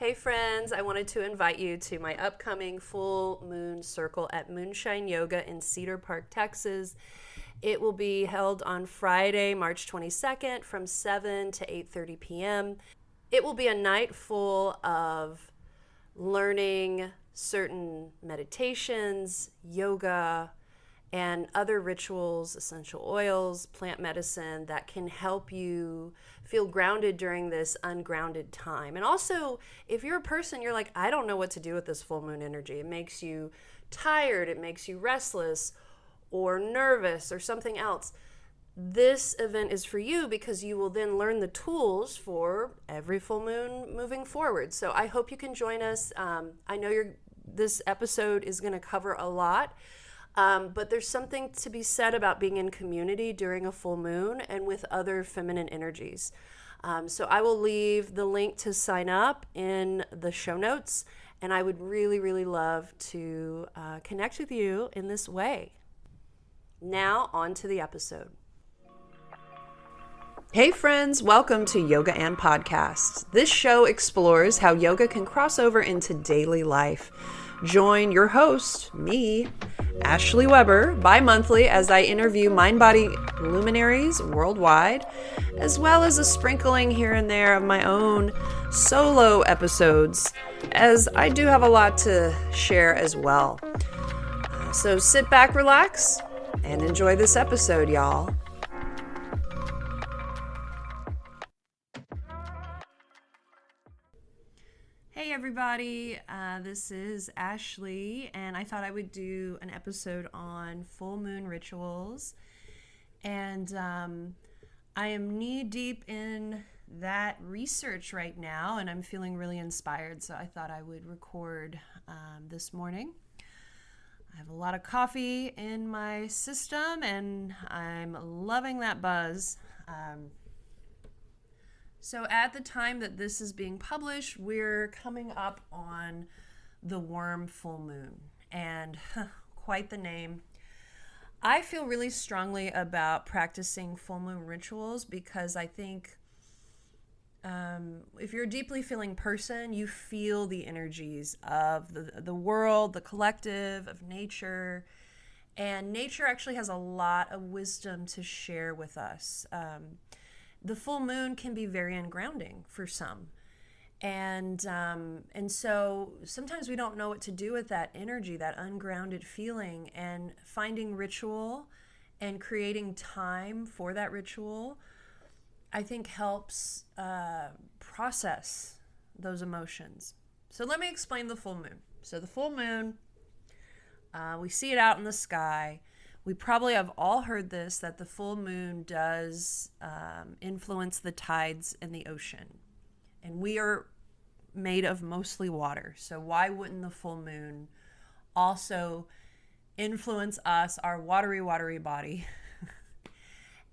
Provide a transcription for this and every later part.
Hey friends, I wanted to invite you to my upcoming full moon circle at Moonshine Yoga in Cedar Park, Texas. It will be held on Friday, March 22nd from 7 to 8:30 p.m. It will be a night full of learning certain meditations, yoga, and other rituals, essential oils, plant medicine that can help you feel grounded during this ungrounded time. And also, if you're a person, you're like, I don't know what to do with this full moon energy. It makes you tired, it makes you restless or nervous or something else. This event is for you because you will then learn the tools for every full moon moving forward. So I hope you can join us. I know this episode is going to cover a lot. But there's something to be said about being in community during a full moon and with other feminine energies. So I will leave the link to sign up in the show notes, and I would really, really love to connect with you in this way. Now, on to the episode. Hey friends, welcome to Yoga and Podcasts. This show explores how yoga can cross over into daily life. Join your host, me, Ashley Weber, bi-monthly as I interview mind-body luminaries worldwide, as well as a sprinkling here and there of my own solo episodes, as I do have a lot to share as well. So sit back, relax, and enjoy this episode, y'all. Hey everybody, this is Ashley, and I thought I would do an episode on full moon rituals, and I am knee deep in that research right now, and I'm feeling really inspired, so I thought I would record this morning. I have a lot of coffee in my system, and I'm loving that buzz. So at the time that this is being published, we're coming up on the worm full moon, and quite the name. I feel really strongly about practicing full moon rituals because I think if you're a deeply feeling person, you feel the energies of the world, the collective, of nature, and nature actually has a lot of wisdom to share with us. The full moon can be very ungrounding for some. And so sometimes we don't know what to do with that energy, that ungrounded feeling, and finding ritual and creating time for that ritual, I think helps process those emotions. So let me explain the full moon. So the full moon, we see it out in the sky. We probably have all heard this, that the full moon does influence the tides in the ocean. And we are made of mostly water. So why wouldn't the full moon also influence us, our watery body?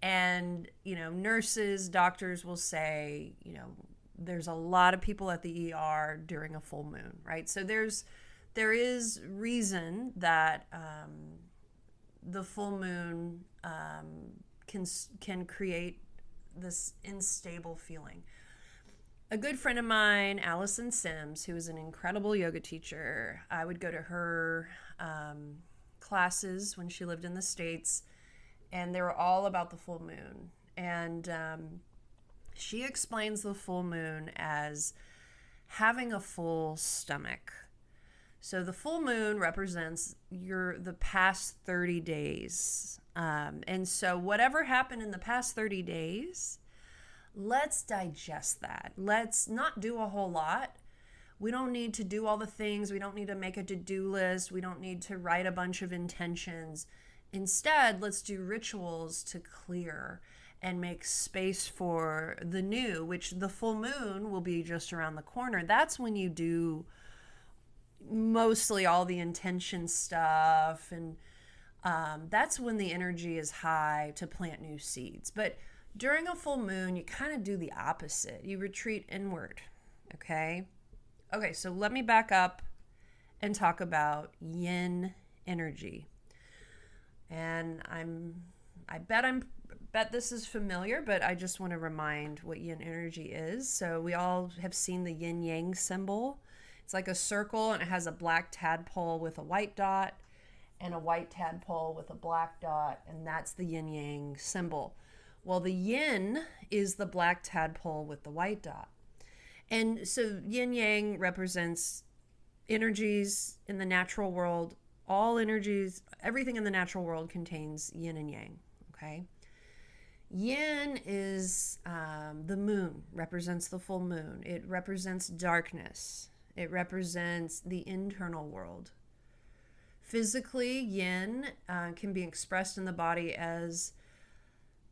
And, nurses, doctors will say, there's a lot of people at the ER during a full moon, right? So there is reason that the full moon can create this unstable feeling. A good friend of mine, Allison Sims, who is an incredible yoga teacher, I would go to her classes when she lived in the States, and they were all about the full moon. And she explains the full moon as having a full stomach. So the full moon represents the past 30 days. And so whatever happened in the past 30 days, let's digest that. Let's not do a whole lot. We don't need to do all the things. We don't need to make a to-do list. We don't need to write a bunch of intentions. Instead, let's do rituals to clear and make space for the new, which the full moon will be just around the corner. That's when you do mostly all the intention stuff, and that's when the energy is high to plant new seeds. But during a full moon, you kind of do the opposite. You retreat inward, okay, so let me back up and talk about yin energy. And I bet I'm bet this is familiar, but I just want to remind what yin energy is. So we all have seen the yin yang symbol. It's like a circle, and it has a black tadpole with a white dot and a white tadpole with a black dot, and that's the yin yang symbol. Well, the yin is the black tadpole with the white dot. And so yin yang represents energies in the natural world. All energies, everything in the natural world contains yin and yang, okay? Yin is the moon, represents the full moon. It represents darkness. It represents the internal world. Physically, yin can be expressed in the body as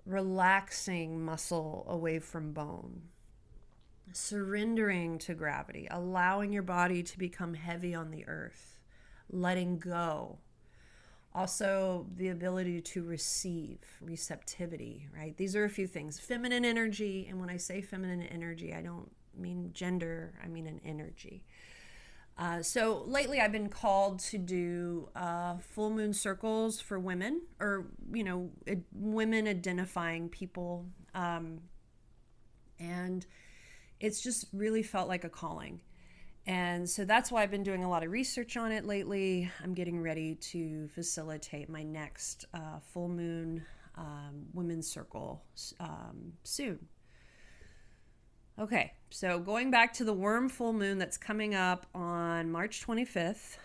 relaxing muscle away from bone, surrendering to gravity, allowing your body to become heavy on the earth, letting go. Also, the ability to receive, receptivity, right? These are a few things. Feminine energy, and when I say feminine energy, I don't mean gender, I mean an energy. So lately I've been called to do full moon circles for women, or, women identifying people. And it's just really felt like a calling. And so that's why I've been doing a lot of research on it lately. I'm getting ready to facilitate my next full moon women's circle soon. Okay, so going back to the worm full moon that's coming up on March 25th.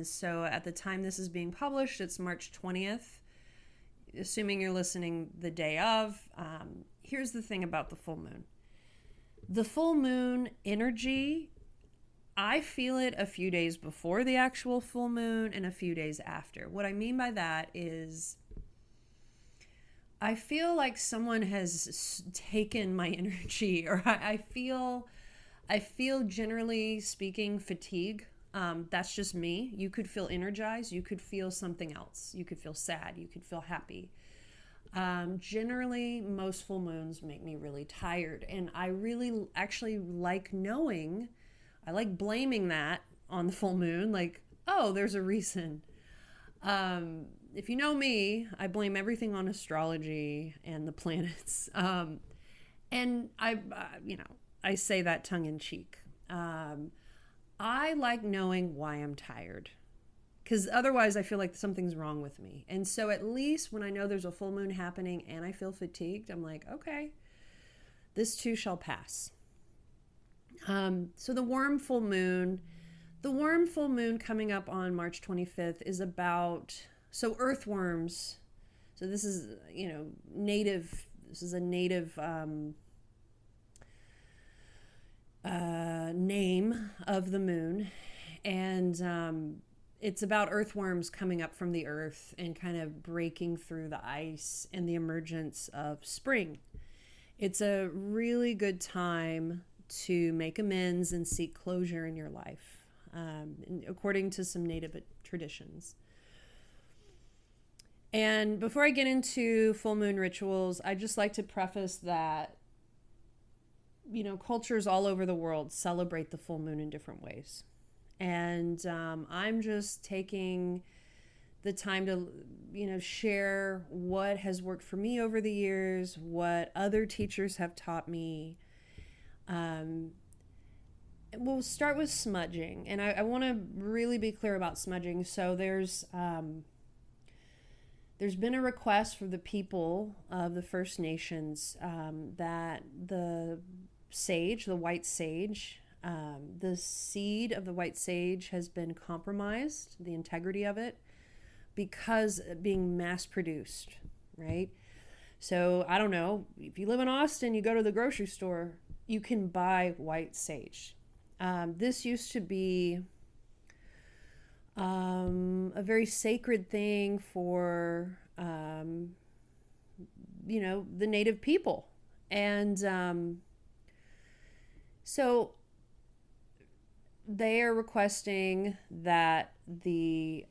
So at the time this is being published, it's March 20th. Assuming you're listening the day of. Here's the thing about the full moon. The full moon energy, I feel it a few days before the actual full moon and a few days after. What I mean by that is I feel like someone has taken my energy, or I feel generally speaking fatigue. That's just me. You could feel energized. You could feel something else. You could feel sad. You could feel happy. Generally, most full moons make me really tired. And I really actually like knowing, I like blaming that on the full moon. Like, oh, there's a reason. If you know me, I blame everything on astrology and the planets. And I say that tongue in cheek. I like knowing why I'm tired, because otherwise I feel like something's wrong with me. And so at least when I know there's a full moon happening and I feel fatigued, I'm like, okay, this too shall pass. So the worm full moon coming up on March 25th is about, so earthworms. So this is, native, this is a native name of the moon. And it's about earthworms coming up from the earth and kind of breaking through the ice and the emergence of spring. It's a really good time to make amends and seek closure in your life, according to some native traditions. And before I get into full moon rituals, I just like to preface that, cultures all over the world celebrate the full moon in different ways. And I'm just taking the time to, share what has worked for me over the years, what other teachers have taught me. We'll start with smudging. And I want to really be clear about smudging. So there's been a request for the people of the First Nations that the sage, the white sage, the seed of the white sage has been compromised, the integrity of it, because being mass produced, right? So I don't know, if you live in Austin, you go to the grocery store, you can buy white sage. This used to be a very sacred thing for, the native people. And so they are requesting that the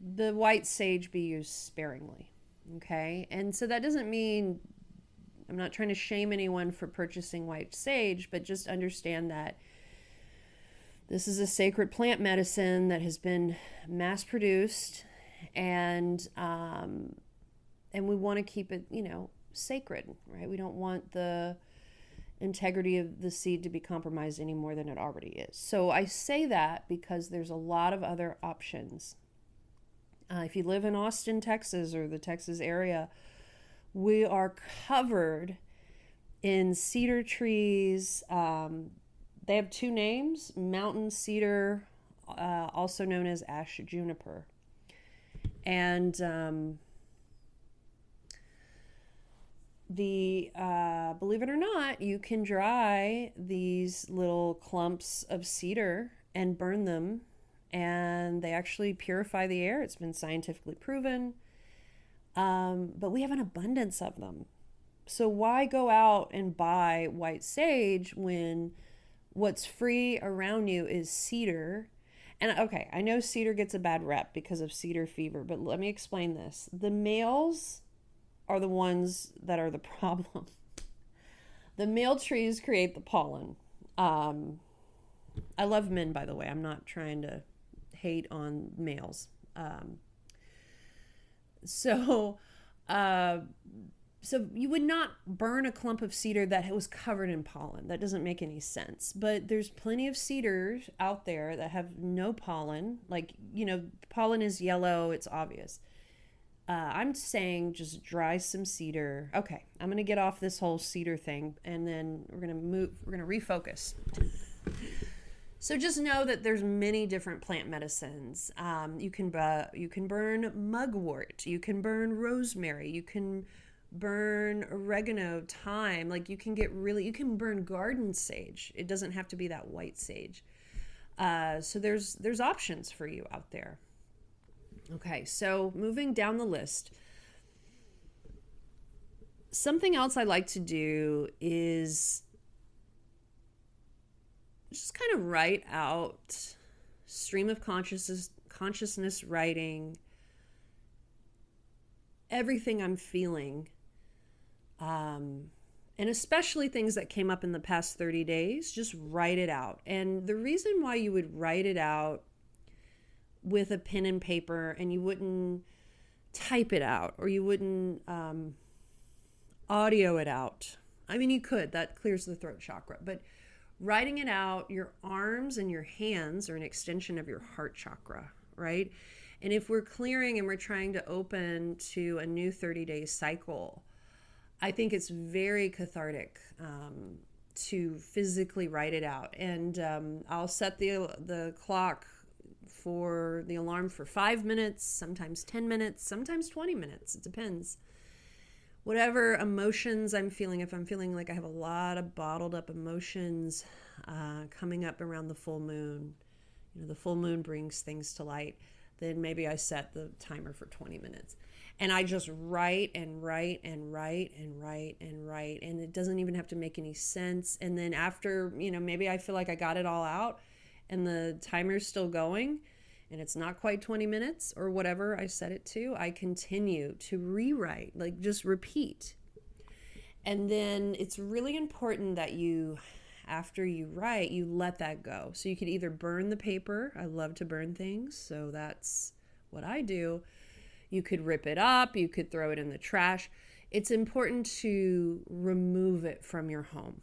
white sage be used sparingly. Okay. And so that doesn't mean, I'm not trying to shame anyone for purchasing white sage, but just understand that this is a sacred plant medicine that has been mass produced, and and we want to keep it, sacred, right? We don't want the integrity of the seed to be compromised any more than it already is. So I say that because there's a lot of other options. If you live in Austin, Texas, or the Texas area, we are covered in cedar trees. They have two names: mountain cedar, also known as ash juniper. And believe it or not, you can dry these little clumps of cedar and burn them, and they actually purify the air. It's been scientifically proven. But we have an abundance of them. So why go out and buy white sage when what's free around you is cedar? And okay, I know cedar gets a bad rep because of cedar fever, but let me explain this. The males are the ones that are the problem. The male trees create the pollen. I love men, by the way. I'm not trying to hate on males. So you would not burn a clump of cedar that was covered in pollen. That doesn't make any sense. But there's plenty of cedars out there that have no pollen. Like, pollen is yellow. It's obvious. I'm saying just dry some cedar. Okay, I'm going to get off this whole cedar thing, and then we're going to refocus. So just know that there's many different plant medicines. You can burn mugwort. You can burn rosemary. You can burn oregano, thyme. Like, you can burn garden sage. It doesn't have to be that white sage. So there's options for you out there. Okay, so moving down the list. Something else I like to do is just kind of write out stream of consciousness writing, everything I'm feeling, and especially things that came up in the past 30 days. Just write it out. And the reason why you would write it out with a pen and paper and you wouldn't type it out, or you wouldn't audio it out. I mean, you could, that clears the throat chakra, but writing it out, your arms and your hands are an extension of your heart chakra, right? And if we're clearing and we're trying to open to a new 30-day cycle, I think it's very cathartic to physically write it out. And I'll set the clock for the alarm for 5 minutes, sometimes 10 minutes, sometimes 20 minutes. It depends. Whatever emotions I'm feeling, if I'm feeling like I have a lot of bottled up emotions coming up around the full moon, the full moon brings things to light, then maybe I set the timer for 20 minutes. And I just write and write and write and write and write. And it doesn't even have to make any sense. And then after, maybe I feel like I got it all out and the timer's still going and it's not quite 20 minutes or whatever I set it to, I continue to rewrite, like just repeat. And then it's really important that after you write, you let that go. So you could either burn the paper. I love to burn things, so that's what I do. You could rip it up. You could throw it in the trash. It's important to remove it from your home,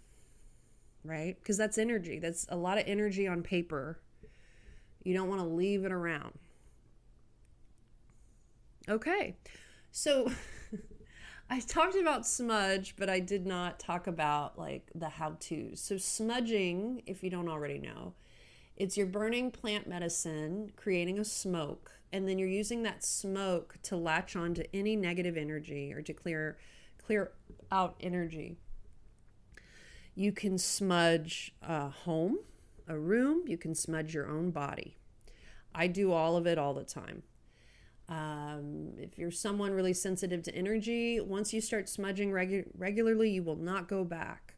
right? Because that's energy. That's a lot of energy on paper. You don't want to leave it around. Okay, so I talked about smudge, but I did not talk about like the how-tos. So smudging, if you don't already know, it's you're burning plant medicine, creating a smoke, and then you're using that smoke to latch on to any negative energy or to clear out energy. You can smudge a home, a room. You can smudge your own body. I do all of it all the time. If you're someone really sensitive to energy, once you start smudging regularly, you will not go back.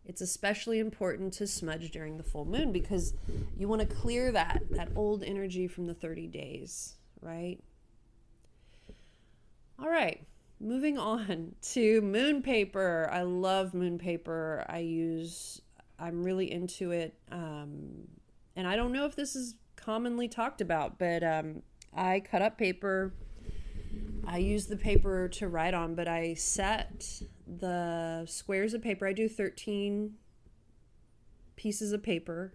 It's especially important to smudge during the full moon because you want to clear that old energy from the 30 days, right? All right, moving on to moon paper. I love moon paper. I'm really into it. And I don't know if this is commonly talked about, but I cut up paper. I use the paper to write on, but I set the squares of paper. I do 13 pieces of paper.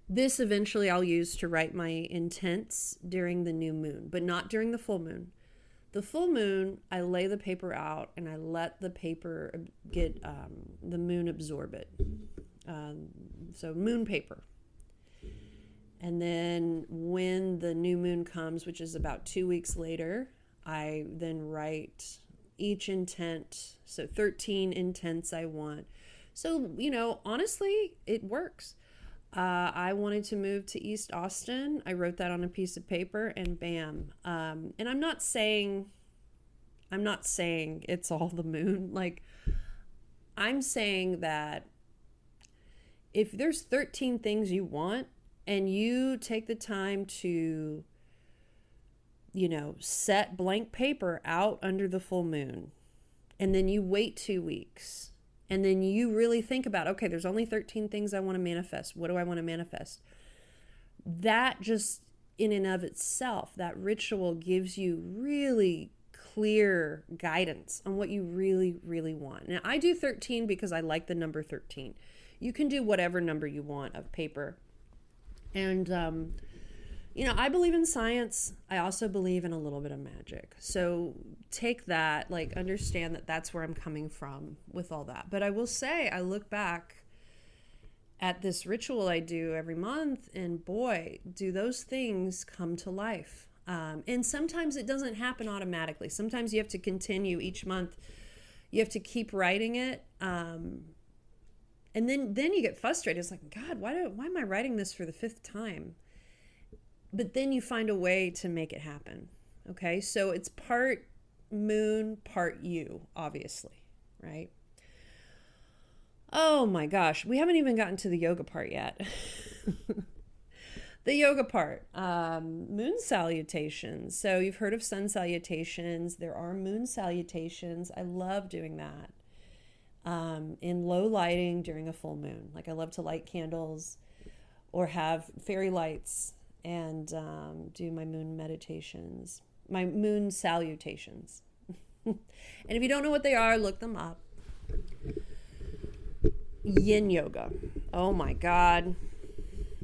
This eventually I'll use to write my intents during the new moon, but not during the full moon. The full moon, I lay the paper out and I let the paper get the moon absorb it. So moon paper. And then when the new moon comes, which is about 2 weeks later, I then write each intent. So 13 intents I want. So, honestly, it works. I wanted to move to East Austin. I wrote that on a piece of paper and bam. And I'm not saying it's all the moon. Like, I'm saying that if there's 13 things you want and you take the time to, set blank paper out under the full moon, and then you wait 2 weeks, and then you really think about, okay, there's only 13 things I want to manifest. What do I want to manifest? That just in and of itself, that ritual gives you really clear guidance on what you really, really want. Now, I do 13 because I like the number 13. You can do whatever number you want of paper. And, I believe in science. I also believe in a little bit of magic. So take that, understand that that's where I'm coming from with all that. But I will say, I look back at this ritual I do every month, and boy, do those things come to life. And sometimes it doesn't happen automatically. Sometimes you have to continue each month. You have to keep writing it. And then you get frustrated. It's like, God, why am I writing this for the 5th time? But then you find a way to make it happen. Okay, so it's part moon, part you, obviously, right? Oh my gosh, we haven't even gotten to the yoga part yet. The yoga part, moon salutations. So you've heard of sun salutations. There are moon salutations. I love doing that in low lighting during a full moon. Like, I love to light candles or have fairy lights and do my moon meditations, my moon salutations. And if you don't know what they are, look them up. Yin yoga. Oh my God.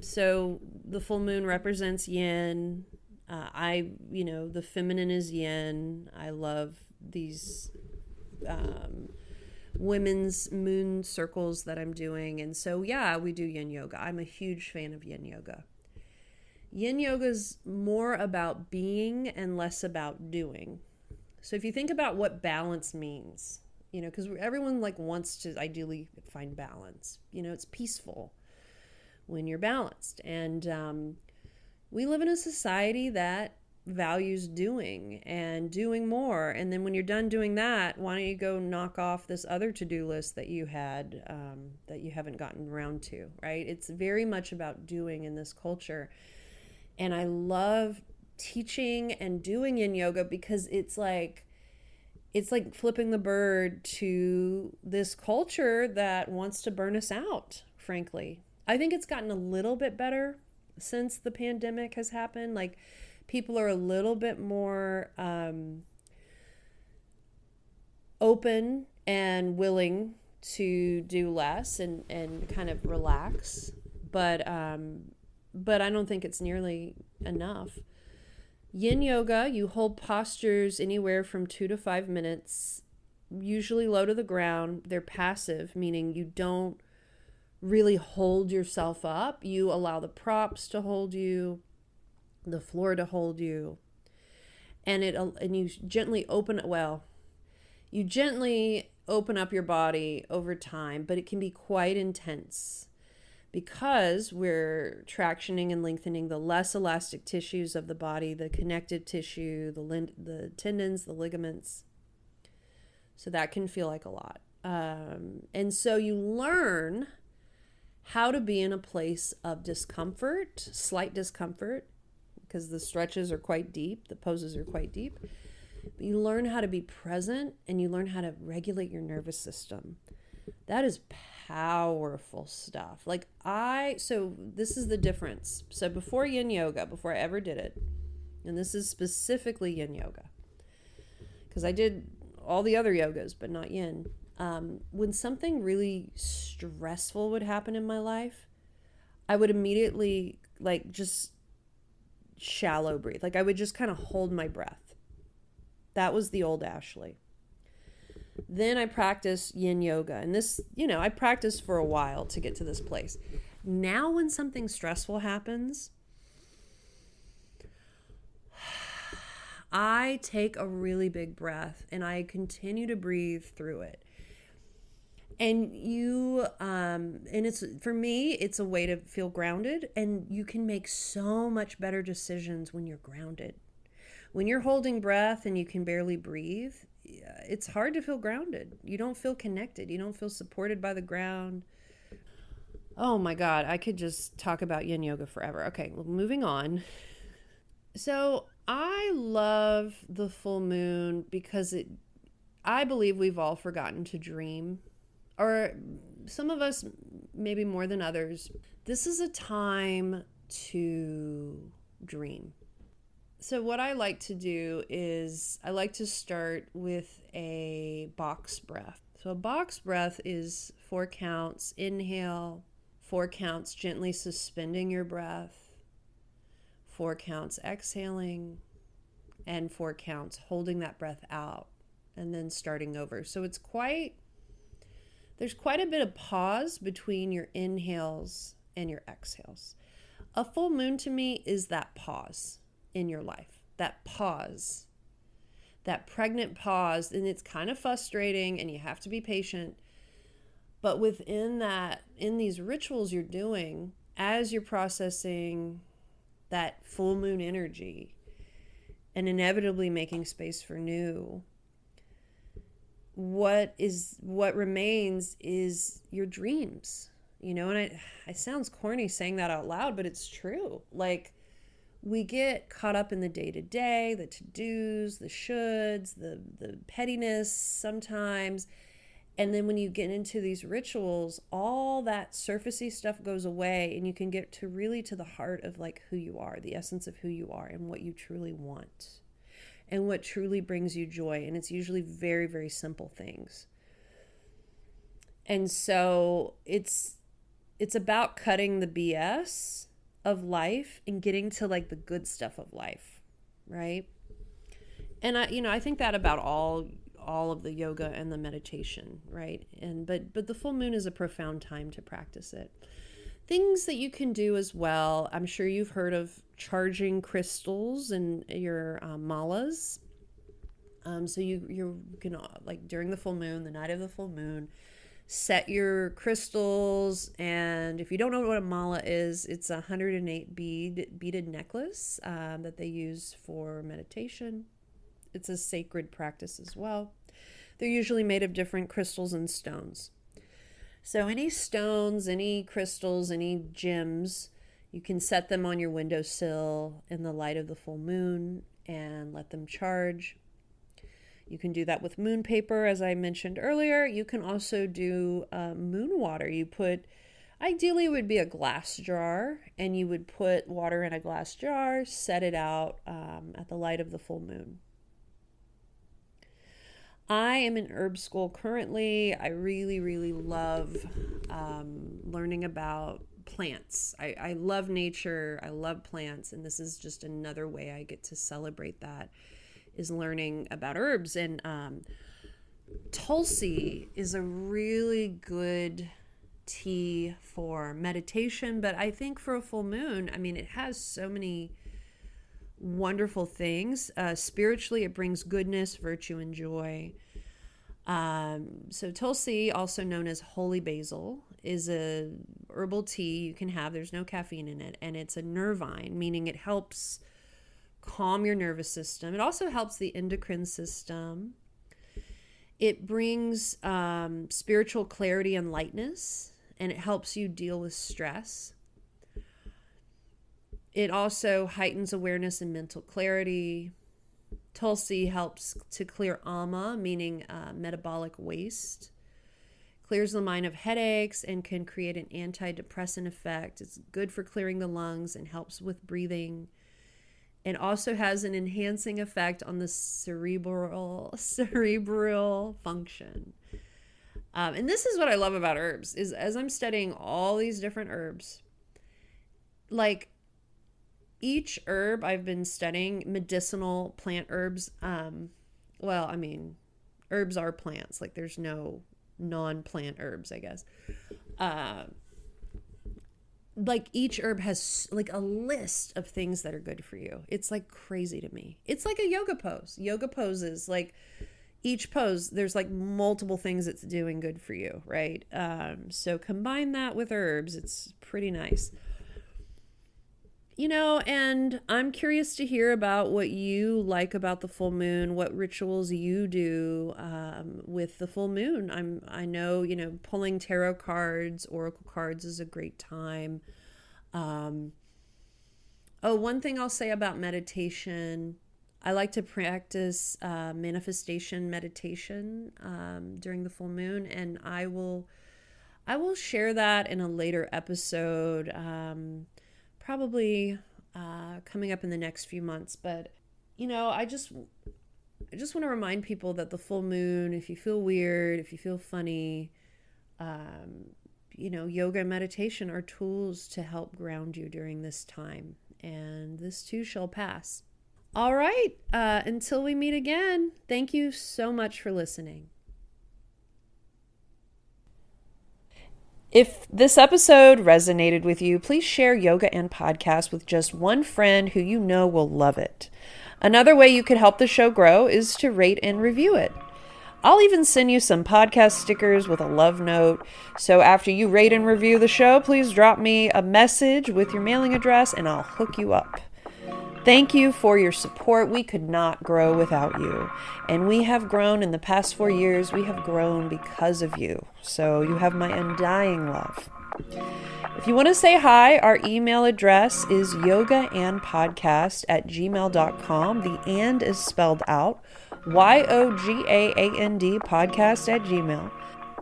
So the full moon represents yin. The feminine is yin. I love these women's moon circles that I'm doing. And so, yeah, we do yin yoga. I'm a huge fan of yin yoga. Yin yoga is more about being and less about doing. So if you think about what balance means, because everyone wants to ideally find balance. It's peaceful when you're balanced. And we live in a society that values doing and doing more. And then when you're done doing that, why don't you go knock off this other to-do list that you had that you haven't gotten around to, right? It's very much about doing in this culture. And I love teaching and doing yin yoga because it's like flipping the bird to this culture that wants to burn us out, frankly. I think it's gotten a little bit better since the pandemic has happened. Like, people are a little bit more open and willing to do less and kind of relax. But I don't think it's nearly enough. Yin yoga, you hold postures anywhere from 2 to 5 minutes, usually low to the ground. They're passive, meaning you don't really hold yourself up. You allow the props to hold you, the floor to hold you, and you gently open up your body over time, but it can be quite intense because we're tractioning and lengthening the less elastic tissues of the body, the connective tissue, the tendons, the ligaments. So that can feel like a lot. And so you learn how to be in a place of discomfort, slight discomfort, because the stretches are quite deep, the poses are quite deep. But you learn how to be present and you learn how to regulate your nervous system. That is powerful stuff. So this is the difference. So before yin yoga, before I ever did it, and this is specifically yin yoga, because I did all the other yogas, but not yin. When something really stressful would happen in my life, I would immediately like just shallow breathe. Like I would just kind of hold my breath. That was the old Ashley. Then I practiced yin yoga, and this, I practiced for a while to get to this place. Now when something stressful happens, I take a really big breath and I continue to breathe through it. And it's, for me, it's a way to feel grounded, and you can make so much better decisions when you're grounded. When you're holding breath and you can barely breathe, it's hard to feel grounded. You don't feel connected. You don't feel supported by the ground. Oh my God, I could just talk about yin yoga forever. Okay, well, moving on. So I love the full moon because I believe we've all forgotten to dream, or some of us maybe more than others. This is a time to dream. So what I like to do is I like to start with a box breath. So a box breath is 4 counts, inhale, 4 counts gently suspending your breath, 4 counts exhaling, and 4 counts holding that breath out and then starting over. So there's quite a bit of pause between your inhales and your exhales. A full moon to me is that pause in your life, that pause, that pregnant pause. And it's kind of frustrating and you have to be patient. But within that, in these rituals you're doing, as you're processing that full moon energy and inevitably making space for new, what remains is your dreams, and it sounds corny saying that out loud, but it's true. Like, we get caught up in the day-to-day, the to-dos, the shoulds, the pettiness sometimes. And then when you get into these rituals, all that surfacey stuff goes away, and you can get to the heart of like who you are, the essence of who you are and what you truly want and what truly brings you joy. And it's usually very, very simple things. And so it's about cutting the BS of life and getting to like the good stuff of life, right? And I think that about all of the yoga and the meditation, right? But the full moon is a profound time to practice it. Things that you can do as well. I'm sure you've heard of charging crystals in your malas. So you can, like, during the full moon, the night of the full moon, set your crystals. And if you don't know what a mala is, it's a 108 beaded necklace that they use for meditation. It's a sacred practice as well. They're usually made of different crystals and stones. So any stones, any crystals, any gems, you can set them on your windowsill in the light of the full moon and let them charge. You can do that with moon paper, as I mentioned earlier. You can also do moon water. Ideally it would be a glass jar, and you would put water in a glass jar, set it out at the light of the full moon. I am in herb school currently. I really, really love learning about plants. I love nature. I love plants. And this is just another way I get to celebrate that, is learning about herbs. And Tulsi is a really good tea for meditation. But I think for a full moon, it has so many wonderful things. Spiritually, it brings goodness, virtue, and joy. So Tulsi, also known as holy basil, is a herbal tea you can have. There's no caffeine in it, and it's a nervine, meaning it helps calm your nervous system. It also helps the endocrine system. It brings spiritual clarity and lightness, and it helps you deal with stress. It also heightens awareness and mental clarity. Tulsi helps to clear ama, meaning metabolic waste. Clears the mind of headaches and can create an antidepressant effect. It's good for clearing the lungs and helps with breathing. and also has an enhancing effect on the cerebral function. And this is what I love about herbs, is as I'm studying all these different herbs, like each herb I've been studying, medicinal plant herbs, well, I mean, herbs are plants, like there's no non-plant herbs, I guess. Like each herb has like a list of things that are good for you. It's like crazy to me. It's like a yoga pose. Yoga poses, like each pose, there's like multiple things it's doing good for you, right? So combine that with herbs, it's pretty nice. You know, and I'm curious to hear about what you like about the full moon, what rituals you do with the full moon. I know, you know, pulling tarot cards, oracle cards is a great time. One thing I'll say about meditation, I like to practice manifestation meditation during the full moon, and I will share that in a later episode. Probably coming up in the next few months. But, you know, I just want to remind people that the full moon, if you feel weird, if you feel funny, you know, yoga and meditation are tools to help ground you during this time. And this too shall pass. All right. Until we meet again, thank you so much for listening. If this episode resonated with you, please share Yoga and Podcast with just one friend who you know will love it. Another way you could help the show grow is to rate and review it. I'll even send you some podcast stickers with a love note. So after you rate and review the show, please drop me a message with your mailing address and I'll hook you up. Thank you for your support. We could not grow without you. And we have grown in the past 4 years. We have grown because of you. So you have my undying love. If you want to say hi, our email address is yogaandpodcast@gmail.com. The and is spelled out. YOGAAND podcast@gmail.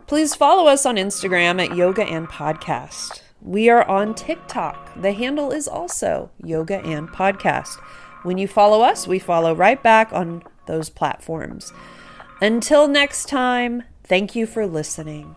Please follow us on Instagram at Yoga and Podcast. We are on TikTok. The handle is also Yoga and Podcast. When you follow us, we follow right back on those platforms. Until next time, thank you for listening.